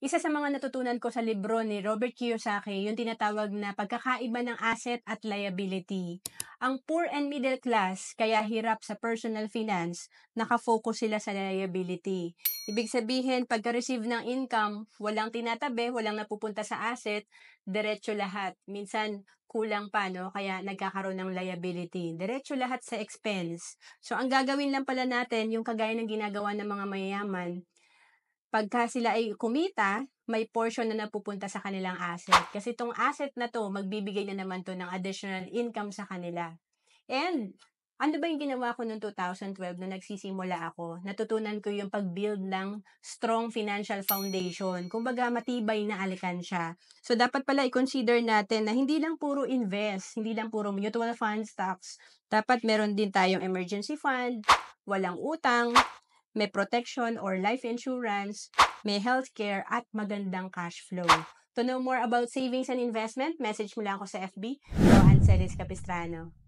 Isa sa mga natutunan ko sa libro ni Robert Kiyosaki, yung tinatawag na pagkakaiba ng asset at liability. Ang poor and middle class, kaya hirap sa personal finance, nakafocus sila sa liability. Ibig sabihin, pagka-receive ng income, walang tinatabi, walang napupunta sa asset, diretso lahat. Minsan, kulang pa, no? Kaya nagkakaroon ng liability. Diretso lahat sa expense. So, ang gagawin lang pala natin, yung kagaya ng ginagawa ng mga mayayaman, pagka sila ay kumita, may portion na napupunta sa kanilang asset. Kasi itong asset na to, magbibigay na naman to ng additional income sa kanila. And, ano ba yung ginawa ko noong 2012 na nagsisimula ako? Natutunan ko yung pag-build ng strong financial foundation. Kumbaga, matibay na alikansya. So, dapat pala i-consider natin na hindi lang puro invest, hindi lang puro mutual fund stocks. Dapat meron din tayong emergency fund, walang utang, may protection or life insurance, may healthcare, at magandang cash flow. To know more about savings and investment, message mo lang ako sa FB, Rohan Celis Capistrano.